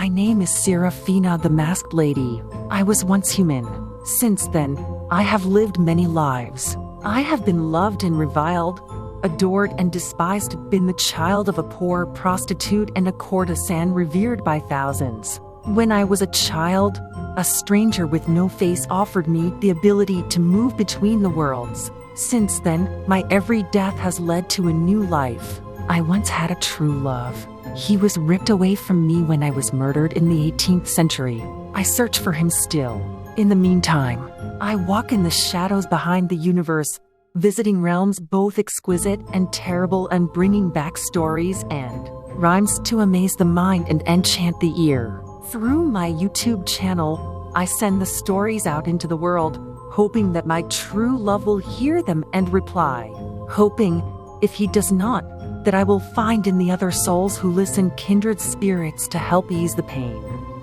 My name is Seraphina, the Masked Lady. I was once human. Since then, I have lived many lives. I have been loved and reviled, adored and despised, been the child of a poor prostitute and a courtesan revered by thousands. When I was a child, a stranger with no face offered me the ability to move between the worlds. Since then, my every death has led to a new life. I once had a true love. He was ripped away from me when I was murdered in the 18th century. I search for him still. In the meantime, I walk in the shadows behind the universe, visiting realms both exquisite and terrible and bringing back stories and rhymes to amaze the mind and enchant the ear. Through my YouTube channel, I send the stories out into the world, hoping that my true love will hear them and reply. Hoping, if he does not, that I will find in the other souls who listen kindred spirits to help ease the pain.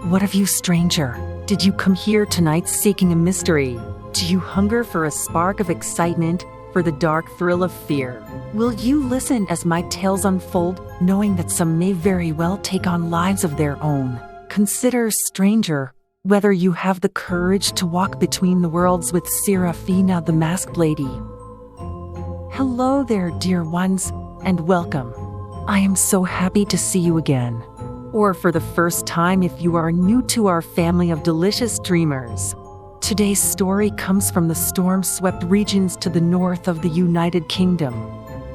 What of you, stranger? Did you come here tonight seeking a mystery? Do you hunger for a spark of excitement, for the dark thrill of fear? Will you listen as my tales unfold, knowing that some may very well take on lives of their own? Consider, stranger, whether you have the courage to walk between the worlds with Seraphina, the Masked Lady. Hello there, dear ones, and welcome. I am so happy to see you again. Or for the first time if you are new to our family of delicious dreamers. Today's story comes from the storm-swept regions to the north of the United Kingdom.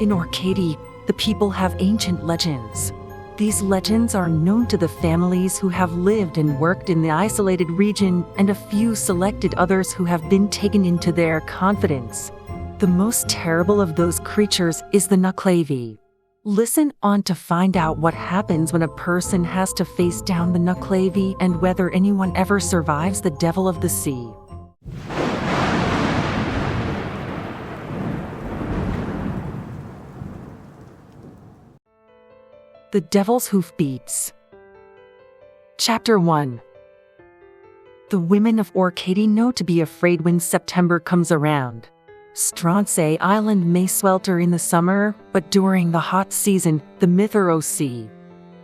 In Orcady, the people have ancient legends. These legends are known to the families who have lived and worked in the isolated region and a few selected others who have been taken into their confidence. The most terrible of those creatures is the Nucklavee. Listen on to find out what happens when a person has to face down the Nucklavee and whether anyone ever survives the devil of the sea. The Devil's Hoof-beats. Chapter 1. The women of Orcady know to be afraid when September comes around. Stronsay Island may swelter in the summer, but during the hot season, the Mythero Sea,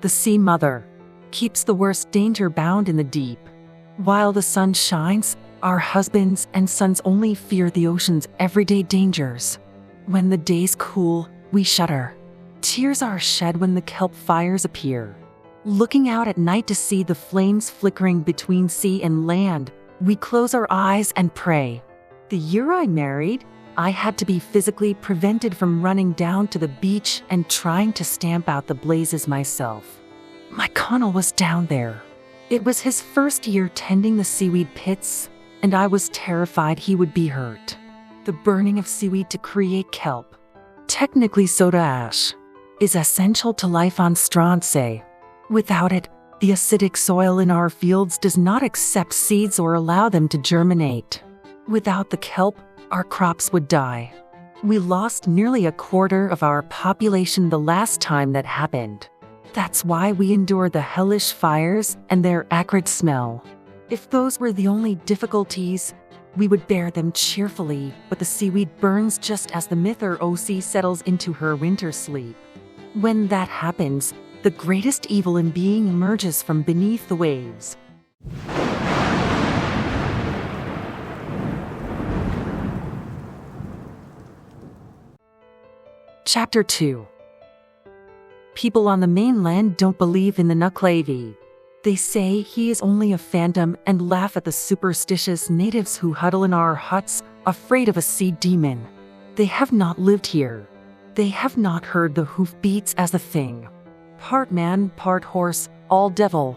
the Sea Mother, keeps the worst danger bound in the deep. While the sun shines, our husbands and sons only fear the ocean's everyday dangers. When the days cool, we shudder. Tears are shed when the kelp fires appear. Looking out at night to see the flames flickering between sea and land, we close our eyes and pray. The year I married, I had to be physically prevented from running down to the beach and trying to stamp out the blazes myself. My Connell was down there. It was his first year tending the seaweed pits, and I was terrified he would be hurt. The burning of seaweed to create kelp, technically soda ash, is essential to life on Stronsay. Without it, the acidic soil in our fields does not accept seeds or allow them to germinate. Without the kelp, our crops would die. We lost nearly a quarter of our population the last time that happened. That's why we endure the hellish fires and their acrid smell. If those were the only difficulties, we would bear them cheerfully, but the seaweed burns just as the Mythero Sea settles into her winter sleep. When that happens, the greatest evil in being emerges from beneath the waves. Chapter 2. People on the mainland don't believe in the Nucklavee. They say he is only a phantom and laugh at the superstitious natives who huddle in our huts, afraid of a sea demon. They have not lived here. They have not heard the hoof-beats as a thing. Part man, part horse, all devil,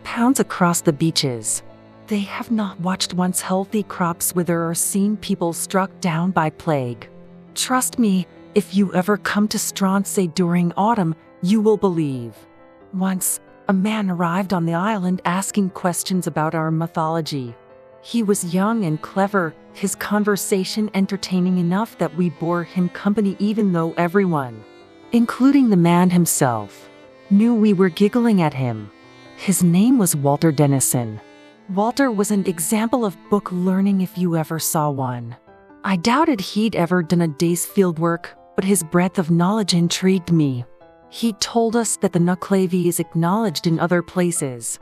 pounds across the beaches. They have not watched once healthy crops wither or seen people struck down by plague. Trust me, if you ever come to Stronsay during autumn, you will believe. Once, a man arrived on the island asking questions about our mythology. He was young and clever, his conversation entertaining enough that we bore him company even though everyone, including the man himself, knew we were giggling at him. His name was Walter Dennison. Walter was an example of book learning if you ever saw one. I doubted he'd ever done a day's field work, but his breadth of knowledge intrigued me. He told us that the Nucklavee is acknowledged in other places,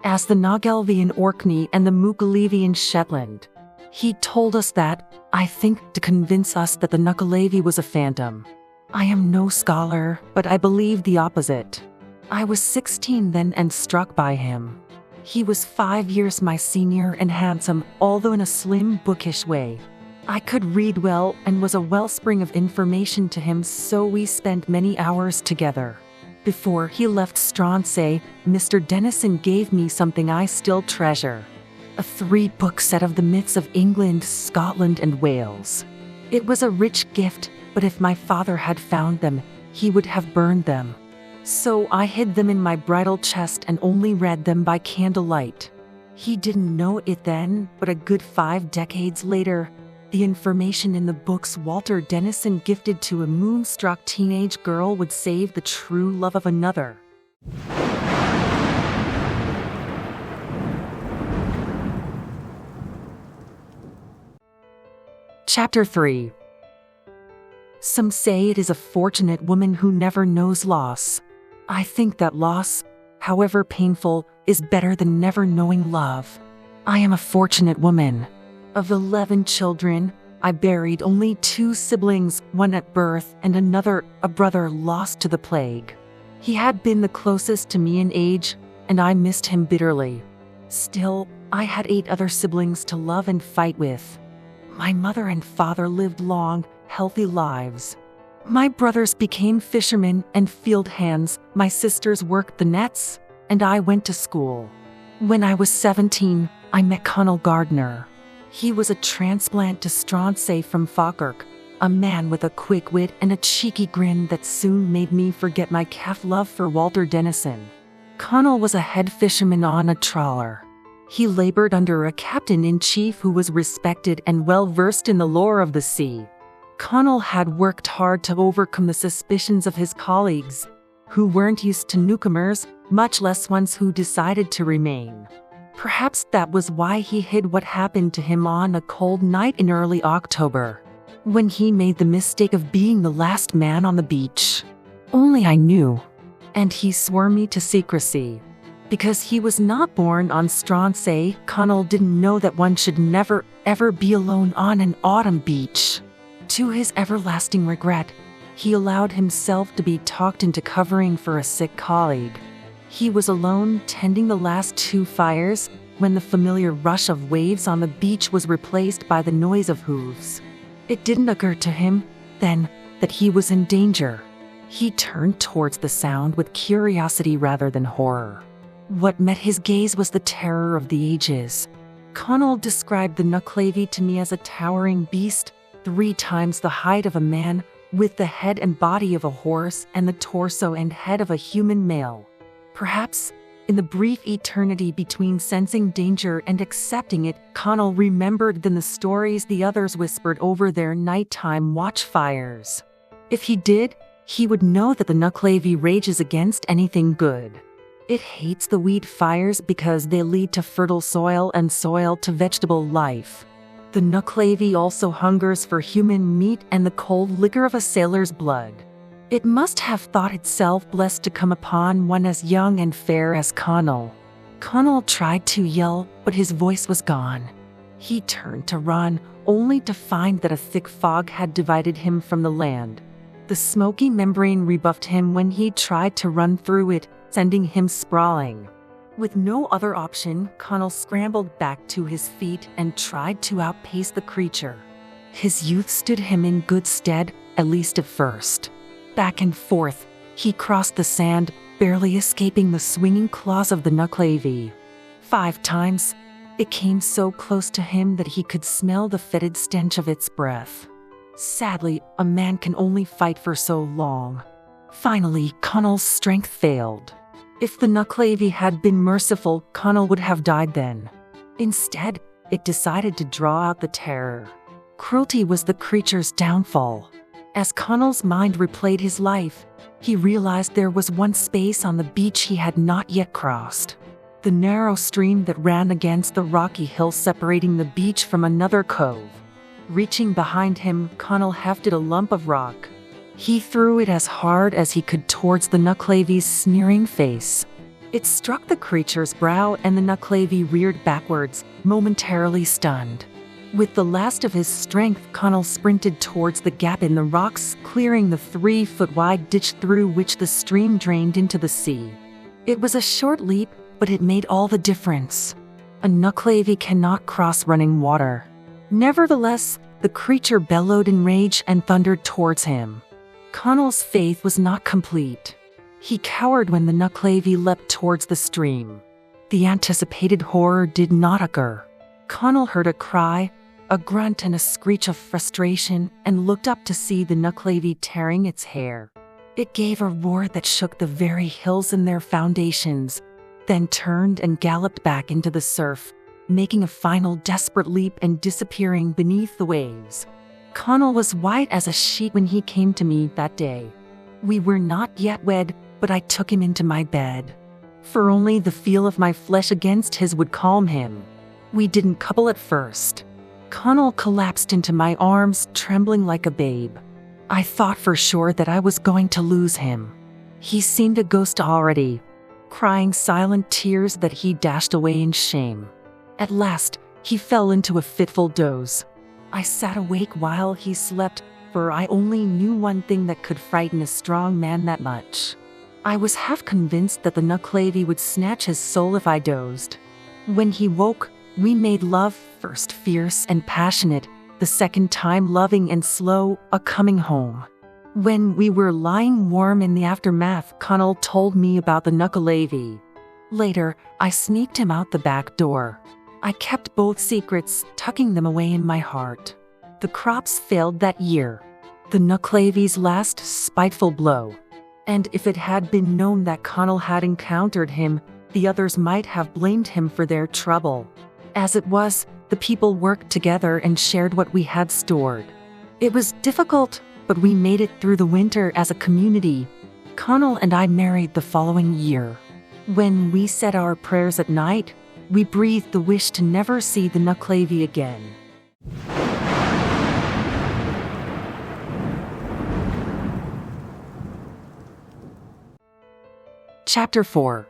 as the Nucklavee in Orkney and the Nucklavee in Shetland. He told us that, I think, to convince us that the Nucklavee was a phantom. I am no scholar, but I believe the opposite. I was 16 then and struck by him. He was 5 years my senior and handsome, although in a slim, bookish way. I could read well and was a wellspring of information to him, so we spent many hours together. Before he left Stronsay, Mr. Denison gave me something I still treasure. A 3-book set of the myths of England, Scotland, and Wales. It was a rich gift, but if my father had found them, he would have burned them. So I hid them in my bridal chest and only read them by candlelight. He didn't know it then, but a good 5 decades later, the information in the books Walter Denison gifted to a moonstruck teenage girl would save the true love of another. Chapter 3. Some say it is a fortunate woman who never knows loss. I think that loss, however painful, is better than never knowing love. I am a fortunate woman. Of 11 children, I buried only 2 siblings, one at birth and another, a brother, lost to the plague. He had been the closest to me in age, and I missed him bitterly. Still, I had 8 other siblings to love and fight with. My mother and father lived long, healthy lives. My brothers became fishermen and field hands, my sisters worked the nets, and I went to school. When I was 17, I met Connell Gardner. He was a transplant to Stronsay from Falkirk, a man with a quick wit and a cheeky grin that soon made me forget my calf love for Walter Denison. Connell was a head fisherman on a trawler. He labored under a captain-in-chief who was respected and well-versed in the lore of the sea. Connell had worked hard to overcome the suspicions of his colleagues, who weren't used to newcomers, much less ones who decided to remain. Perhaps that was why he hid what happened to him on a cold night in early October, when he made the mistake of being the last man on the beach. Only I knew, and he swore me to secrecy. Because he was not born on Stronsay, Connell didn't know that one should never, ever be alone on an autumn beach. To his everlasting regret, he allowed himself to be talked into covering for a sick colleague. He was alone tending the last 2 fires when the familiar rush of waves on the beach was replaced by the noise of hooves. It didn't occur to him, then, that he was in danger. He turned towards the sound with curiosity rather than horror. What met his gaze was the terror of the ages. Connell described the Nucklavee to me as a towering beast, 3 times the height of a man, with the head and body of a horse and the torso and head of a human male. Perhaps, in the brief eternity between sensing danger and accepting it, Connell remembered then the stories the others whispered over their nighttime watchfires. If he did, he would know that the Nucklavee rages against anything good. It hates the wheat fires because they lead to fertile soil and soil to vegetable life. The Nucklavee also hungers for human meat and the cold liquor of a sailor's blood. It must have thought itself blessed to come upon one as young and fair as Connell. Connell tried to yell, but his voice was gone. He turned to run, only to find that a thick fog had divided him from the land. The smoky membrane rebuffed him when he tried to run through it, sending him sprawling. With no other option, Connell scrambled back to his feet and tried to outpace the creature. His youth stood him in good stead, at least at first. Back and forth, he crossed the sand, barely escaping the swinging claws of the Nucklavee. 5 times, it came so close to him that he could smell the fetid stench of its breath. Sadly, a man can only fight for so long. Finally, Connell's strength failed. If the Nucklavee had been merciful, Connell would have died then. Instead, it decided to draw out the terror. Cruelty was the creature's downfall. As Connell's mind replayed his life, he realized there was one space on the beach he had not yet crossed. The narrow stream that ran against the rocky hill separating the beach from another cove. Reaching behind him, Connell hefted a lump of rock. He threw it as hard as he could towards the Nucklavee's sneering face. It struck the creature's brow and the Nucklavee reared backwards, momentarily stunned. With the last of his strength, Connell sprinted towards the gap in the rocks, clearing the 3-foot-wide ditch through which the stream drained into the sea. It was a short leap, but it made all the difference. A Nucklavee cannot cross running water. Nevertheless, the creature bellowed in rage and thundered towards him. Connell's faith was not complete. He cowered when the Nucklavee leapt towards the stream. The anticipated horror did not occur. Connell heard a cry, a grunt and a screech of frustration, and looked up to see the Nucklavee tearing its hair. It gave a roar that shook the very hills in their foundations, then turned and galloped back into the surf, making a final desperate leap and disappearing beneath the waves. Connell was white as a sheet when he came to me that day. We were not yet wed, but I took him into my bed. For only the feel of my flesh against his would calm him. We didn't couple at first. Connell collapsed into my arms, trembling like a babe. I thought for sure that I was going to lose him. He seemed a ghost already, crying silent tears that he dashed away in shame. At last, he fell into a fitful doze. I sat awake while he slept, for I only knew one thing that could frighten a strong man that much. I was half convinced that the Nucklavee would snatch his soul if I dozed. When he woke, we made love, first fierce and passionate, the second time loving and slow, a coming home. When we were lying warm in the aftermath, Connell told me about the Nucklavee. Later, I sneaked him out the back door. I kept both secrets, tucking them away in my heart. The crops failed that year. The Nucklavee's last spiteful blow. And if it had been known that Connell had encountered him, the others might have blamed him for their trouble. As it was, the people worked together and shared what we had stored. It was difficult, but we made it through the winter as a community. Connell and I married the following year. When we said our prayers at night, we breathed the wish to never see the Nucklavee again. Chapter 4.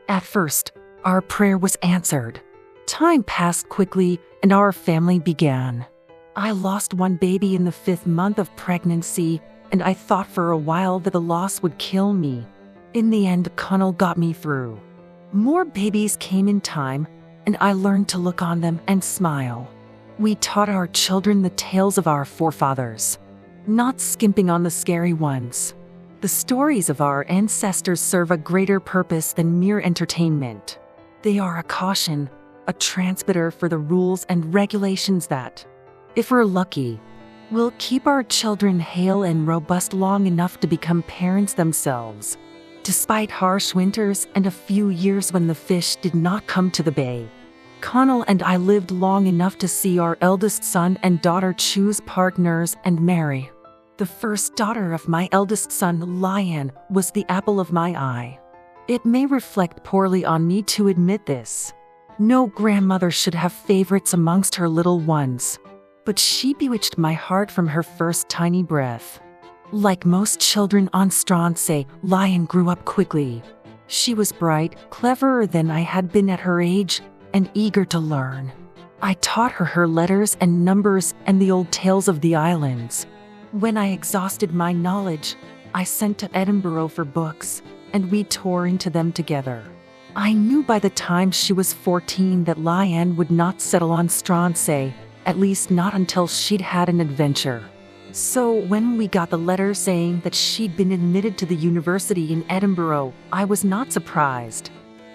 At first, our prayer was answered. Time passed quickly, and our family began. I lost one baby in the 5th month of pregnancy, and I thought for a while that the loss would kill me. In the end, Connell got me through. More babies came in time, and I learned to look on them and smile. We taught our children the tales of our forefathers, not skimping on the scary ones. The stories of our ancestors serve a greater purpose than mere entertainment. They are a caution, a transmitter for the rules and regulations that, if we're lucky, will keep our children hale and robust long enough to become parents themselves. Despite harsh winters and a few years when the fish did not come to the bay, Connell and I lived long enough to see our eldest son and daughter choose partners and marry. The first daughter of my eldest son, Lion, was the apple of my eye. It may reflect poorly on me to admit this. No grandmother should have favorites amongst her little ones. But she bewitched my heart from her first tiny breath. Like most children on Stronsay, Lion grew up quickly. She was bright, cleverer than I had been at her age, and eager to learn. I taught her letters and numbers and the old tales of the islands. When I exhausted my knowledge, I sent to Edinburgh for books, and we tore into them together. I knew by the time she was 14 that Liane would not settle on Stronsay, at least not until she'd had an adventure. So when we got the letter saying that she'd been admitted to the university in Edinburgh, I was not surprised.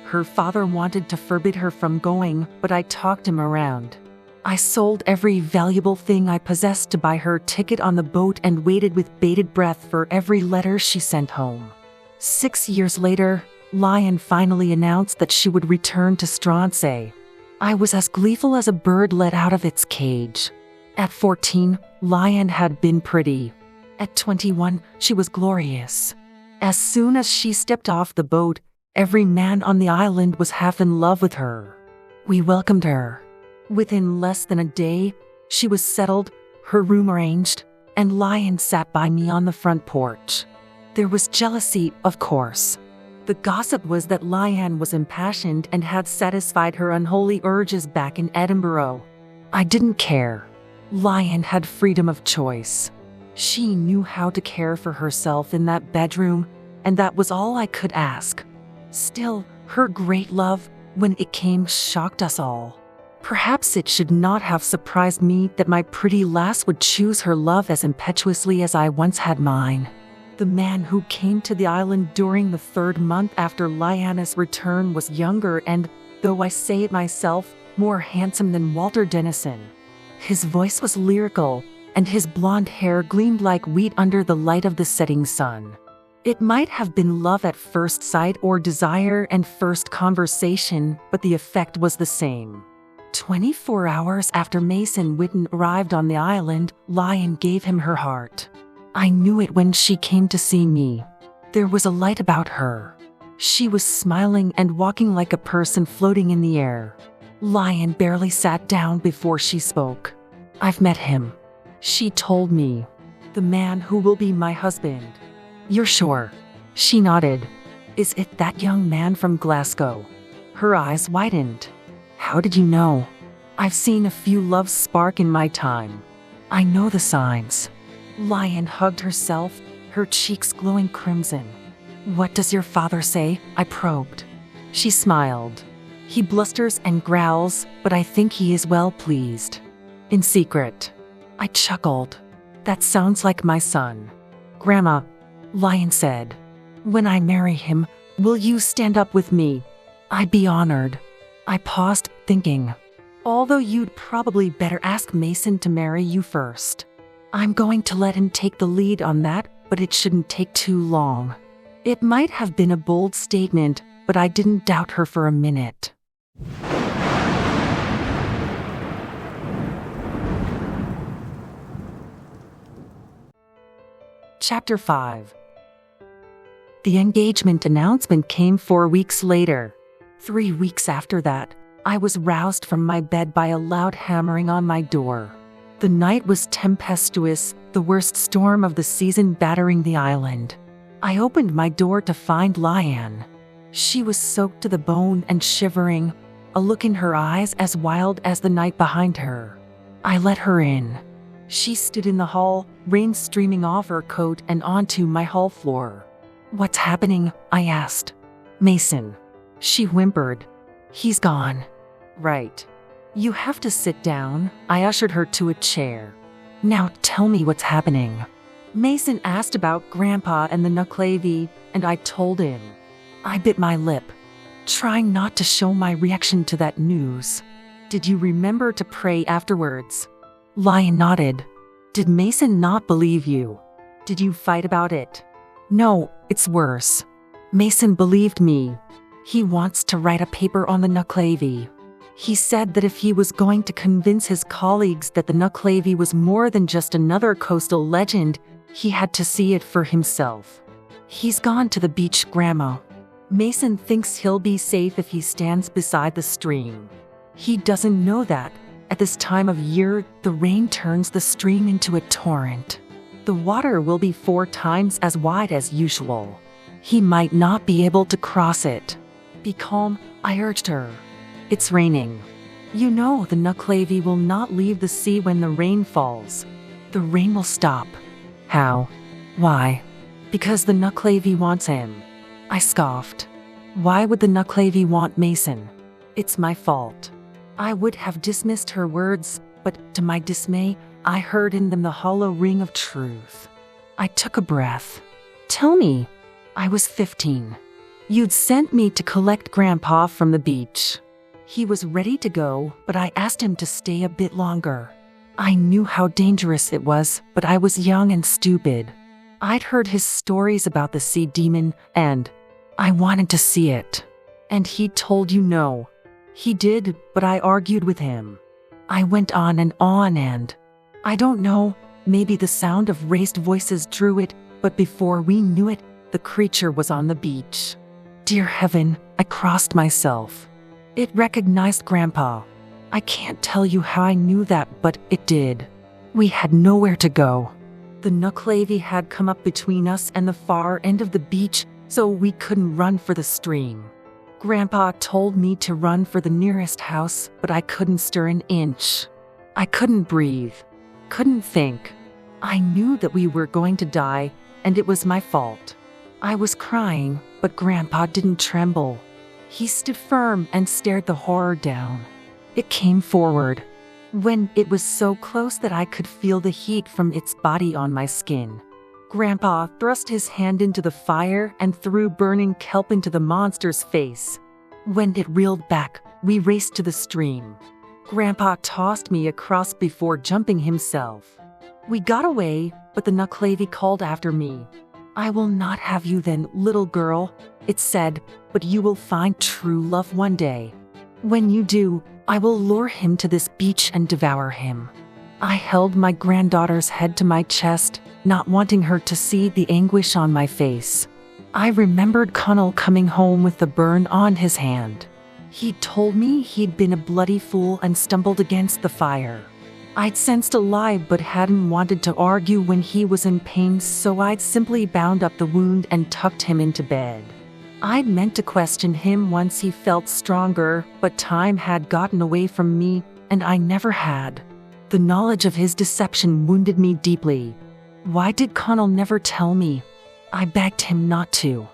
Her father wanted to forbid her from going, but I talked him around. I sold every valuable thing I possessed to buy her ticket on the boat and waited with bated breath for every letter she sent home. 6 years later, Lion finally announced that she would return to Stronsay. I was as gleeful as a bird let out of its cage. At 14, Lion had been pretty. At 21, she was glorious. As soon as she stepped off the boat, every man on the island was half in love with her. We welcomed her. Within less than a day, she was settled, her room arranged, and Lion sat by me on the front porch. There was jealousy, of course. The gossip was that Lyanne was impassioned and had satisfied her unholy urges back in Edinburgh. I didn't care. Lyanne had freedom of choice. She knew how to care for herself in that bedroom, and that was all I could ask. Still, her great love, when it came, shocked us all. Perhaps it should not have surprised me that my pretty lass would choose her love as impetuously as I once had mine. The man who came to the island during the 3rd month after Lyanne's return was younger and, though I say it myself, more handsome than Walter Dennison. His voice was lyrical, and his blonde hair gleamed like wheat under the light of the setting sun. It might have been love at first sight or desire and first conversation, but the effect was the same. 24 hours after Mason Whitten arrived on the island, Lyanne gave him her heart. I knew it when she came to see me. There was a light about her. She was smiling and walking like a person floating in the air. Lyanne barely sat down before she spoke. I've met him, she told me. The man who will be my husband. You're sure? She nodded. Is it that young man from Glasgow? Her eyes widened. How did you know? I've seen a few loves spark in my time. I know the signs. Lyanne hugged herself, her cheeks glowing crimson. What does your father say? I probed. She smiled. He blusters and growls, but I think he is well pleased. In secret. I chuckled. That sounds like my son. Grandma, Lyanne said. When I marry him, will you stand up with me? I'd be honored. I paused, thinking. Although you'd probably better ask Mason to marry you first. I'm going to let him take the lead on that, but it shouldn't take too long. It might have been a bold statement, but I didn't doubt her for a minute. Chapter 5. The engagement announcement came 4 weeks later. 3 weeks after that, I was roused from my bed by a loud hammering on my door. The night was tempestuous, the worst storm of the season battering the island. I opened my door to find Lyanne. She was soaked to the bone and shivering, a look in her eyes as wild as the night behind her. I let her in. She stood in the hall, rain streaming off her coat and onto my hall floor. What's happening? I asked. Mason. She whimpered. He's gone. Right. You have to sit down. I ushered her to a chair. Now tell me what's happening. Mason asked about Grandpa and the Nucklavee, and I told him. I bit my lip, trying not to show my reaction to that news. Did you remember to pray afterwards? Lyanne nodded. Did Mason not believe you? Did you fight about it? No, it's worse. Mason believed me. He wants to write a paper on the Nucklavee. He said that if he was going to convince his colleagues that the Nucklavee was more than just another coastal legend, he had to see it for himself. He's gone to the beach, Grandma. Mason thinks he'll be safe if he stands beside the stream. He doesn't know that, at this time of year, the rain turns the stream into a torrent. The water will be 4 times as wide as usual. He might not be able to cross it. Be calm, I urged her. It's raining. You know the Nucklavee will not leave the sea when the rain falls. The rain will stop. How? Why? Because the Nucklavee wants him. I scoffed. Why would the Nucklavee want Mason? It's my fault. I would have dismissed her words, but to my dismay, I heard in them the hollow ring of truth. I took a breath. Tell me. I was 15. You'd sent me to collect Grandpa from the beach. He was ready to go, but I asked him to stay a bit longer. I knew how dangerous it was, but I was young and stupid. I'd heard his stories about the sea demon, and I wanted to see it. And he told you no. He did, but I argued with him. I went on, and I don't know, maybe the sound of raised voices drew it, but before we knew it, the creature was on the beach. Dear heaven, I crossed myself. It recognized Grandpa. I can't tell you how I knew that, but it did. We had nowhere to go. The Nucklavee had come up between us and the far end of the beach, so we couldn't run for the stream. Grandpa told me to run for the nearest house, but I couldn't stir an inch. I couldn't breathe, couldn't think. I knew that we were going to die, and it was my fault. I was crying, but Grandpa didn't tremble. He stood firm and stared the horror down. It came forward. When it was so close that I could feel the heat from its body on my skin. Grandpa thrust his hand into the fire and threw burning kelp into the monster's face. When it reeled back, we raced to the stream. Grandpa tossed me across before jumping himself. We got away, but the Nucklavee called after me. "I will not have you then, little girl," it said, "but you will find true love one day. When you do, I will lure him to this beach and devour him." I held my granddaughter's head to my chest, not wanting her to see the anguish on my face. I remembered Connell coming home with the burn on his hand. He'd told me he'd been a bloody fool and stumbled against the fire. I'd sensed a lie but hadn't wanted to argue when he was in pain, so I'd simply bound up the wound and tucked him into bed. I'd meant to question him once he felt stronger, but time had gotten away from me, and I never had. The knowledge of his deception wounded me deeply. Why did Connell never tell me? I begged him not to.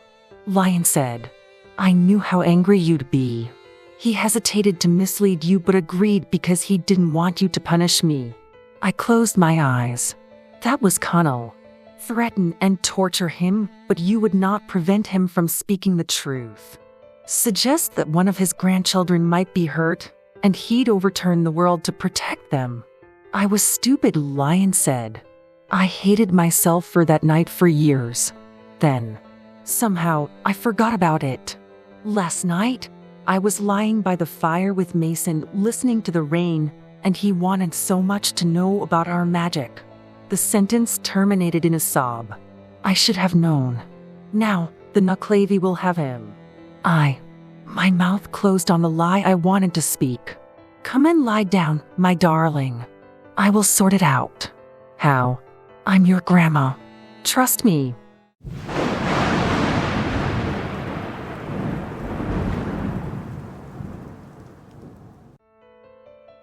Lion said, "I knew how angry you'd be." He hesitated to mislead you but agreed because he didn't want you to punish me. I closed my eyes. That was Connell. Threaten and torture him, but you would not prevent him from speaking the truth. Suggest that one of his grandchildren might be hurt, and he'd overturn the world to protect them. I was stupid, Lion said. I hated myself for that night for years. Then, somehow, I forgot about it. Last night, I was lying by the fire with Mason, listening to the rain, and he wanted so much to know about our magic. The sentence terminated in a sob. I should have known. Now, the Nucklavee will have him. My mouth closed on the lie I wanted to speak. Come and lie down, my darling. I will sort it out. How? I'm your grandma. Trust me.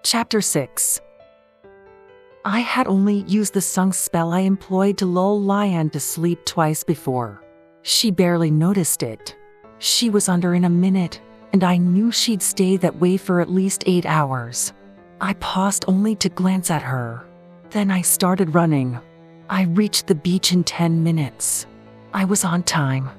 Chapter 6. I had only used the sung spell I employed to lull Lian to sleep twice before. She barely noticed it. She was under in a minute, and I knew she'd stay that way for at least 8 hours. I paused only to glance at her. Then I started running. I reached the beach in 10 minutes. I was on time.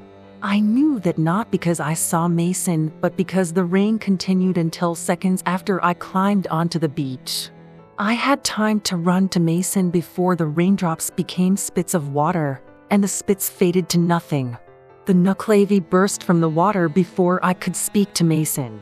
I knew that not because I saw Mason, but because the rain continued until seconds after I climbed onto the beach. I had time to run to Mason before the raindrops became spits of water, and the spits faded to nothing. The Nucklavee burst from the water before I could speak to Mason.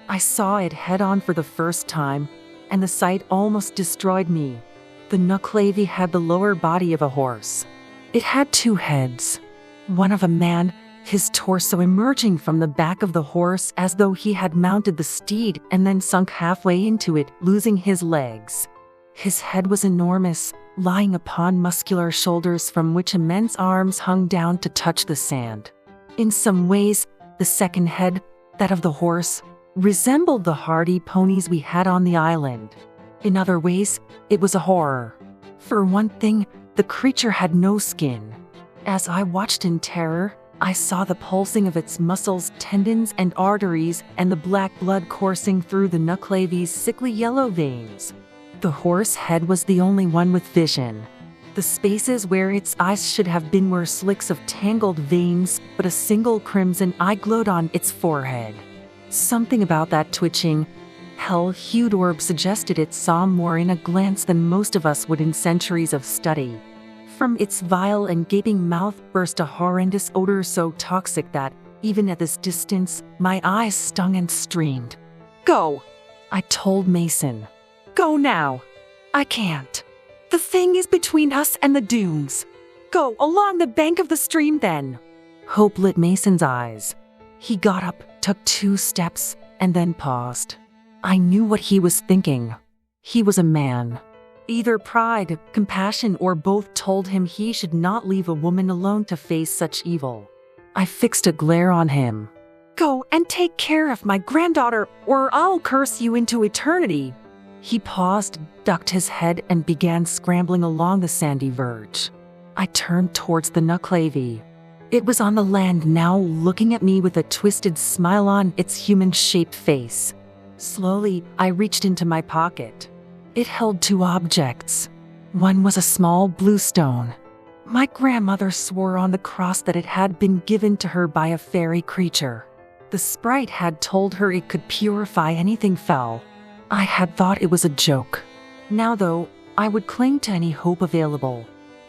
I saw it head-on for the first time, and the sight almost destroyed me. The Nucklavee had the lower body of a horse. It had 2 heads. One of a man, his torso emerging from the back of the horse as though he had mounted the steed and then sunk halfway into it, losing his legs. His head was enormous, lying upon muscular shoulders from which immense arms hung down to touch the sand. In some ways, the second head, that of the horse, resembled the hardy ponies we had on the island. In other ways, it was a horror. For one thing, the creature had no skin. As I watched in terror, I saw the pulsing of its muscles, tendons, and arteries, and the black blood coursing through the Nucklavee's sickly yellow veins. The horse head was the only one with vision. The spaces where its eyes should have been were slicks of tangled veins, but a single crimson eye glowed on its forehead. Something about that twitching, hell-hued orb suggested it saw more in a glance than most of us would in centuries of study. From its vile and gaping mouth burst a horrendous odor so toxic that, even at this distance, my eyes stung and streamed. "Go," I told Mason. "Go now." "I can't. The thing is between us and the dunes. Go along the bank of the stream then." Hope lit Mason's eyes. He got up, took 2 steps, and then paused. I knew what he was thinking. He was a man. Either pride, compassion, or both told him he should not leave a woman alone to face such evil. I fixed a glare on him. Go and take care of my granddaughter, or I'll curse you into eternity. He paused, ducked his head, and began scrambling along the sandy verge. I turned towards the Nucklavee. It was on the land now, looking at me with a twisted smile on its human-shaped face. Slowly, I reached into my pocket. It held 2 objects. One was a small blue stone. My grandmother swore on the cross that it had been given to her by a fairy creature. The sprite had told her it could purify anything foul. I had thought it was a joke. Now, though, I would cling to any hope available.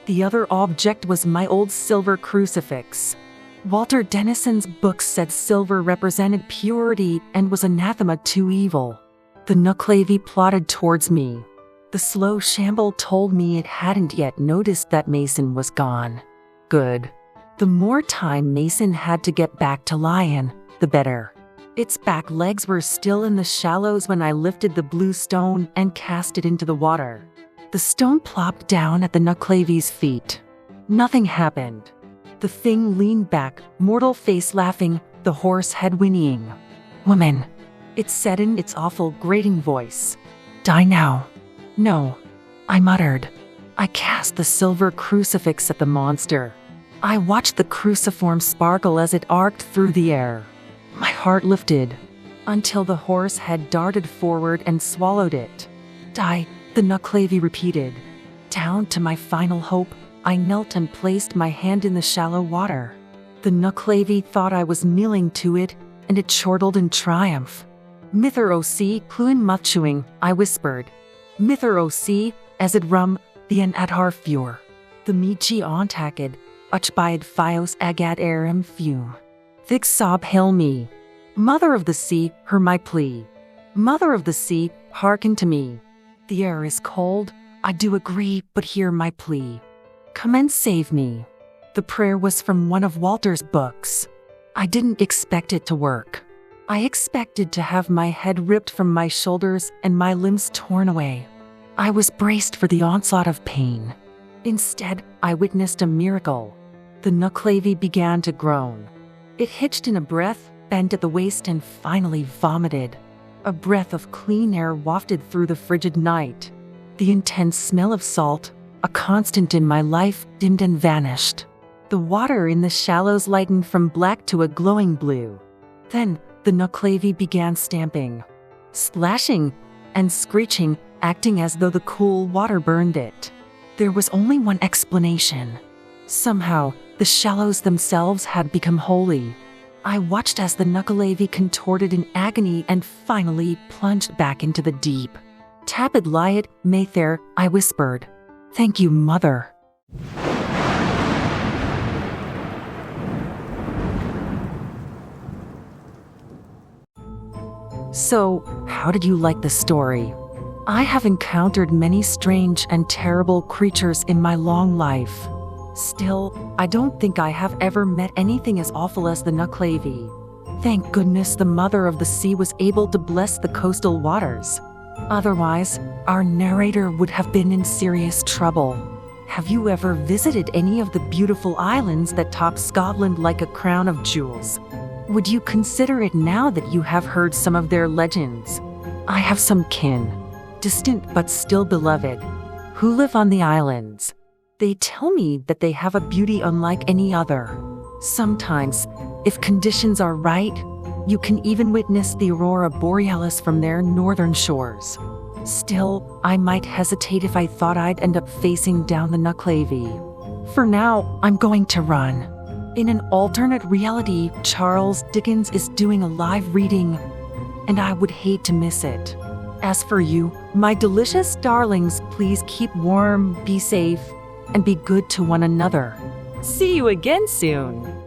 The other object was my old silver crucifix. Walter Dennison's books said silver represented purity and was anathema to evil. The Nucklavee plodded towards me. The slow shamble told me it hadn't yet noticed that Mason was gone. Good. The more time Mason had to get back to Lion, the better. Its back legs were still in the shallows when I lifted the blue stone and cast it into the water. The stone plopped down at the Nucklavee's feet. Nothing happened. The thing leaned back, mortal face laughing, the horse head whinnying. Woman, it said in its awful grating voice. Die now. No, I muttered. I cast the silver crucifix at the monster. I watched the cruciform sparkle as it arced through the air. My heart lifted, until the horse head darted forward and swallowed it. Die, the Nucklavee repeated. Down to my final hope, I knelt and placed my hand in the shallow water. The Nucklavee thought I was kneeling to it, and it chortled in triumph. Mither o si cluin muchewing, I whispered. Mither o si, as it rum, the an adhar fjord. The michi ontaked, uchbide fios agat aram fume. Thick sob hail me. Mother of the sea, hear my plea. Mother of the sea, hearken to me. The air is cold, I do agree, but hear my plea. Come and save me. The prayer was from one of Walter's books. I didn't expect it to work. I expected to have my head ripped from my shoulders and my limbs torn away. I was braced for the onslaught of pain. Instead, I witnessed a miracle. The Nucklavee began to groan. It hitched in a breath, bent at the waist, and finally vomited. A breath of clean air wafted through the frigid night. The intense smell of salt, a constant in my life, dimmed and vanished. The water in the shallows lightened from black to a glowing blue. Then, the Nucklavee began stamping, splashing, and screeching, acting as though the cool water burned it. There was only one explanation. Somehow, the shallows themselves had become holy. I watched as the Nucklavee contorted in agony and finally plunged back into the deep. Tapid liat, Mayther, I whispered. Thank you, Mother. So, how did you like the story? I have encountered many strange and terrible creatures in my long life. Still, I don't think I have ever met anything as awful as the Nucklavee. Thank goodness the Mother of the Sea was able to bless the coastal waters. Otherwise, our narrator would have been in serious trouble. Have you ever visited any of the beautiful islands that top Scotland like a crown of jewels? Would you consider it now that you have heard some of their legends? I have some kin, distant but still beloved, who live on the islands. They tell me that they have a beauty unlike any other. Sometimes, if conditions are right, you can even witness the aurora borealis from their northern shores. Still, I might hesitate if I thought I'd end up facing down the Nucklavee. For now, I'm going to run. In an alternate reality, Charles Dickens is doing a live reading, and I would hate to miss it. As for you, my delicious darlings, please keep warm, be safe, and be good to one another. See you again soon.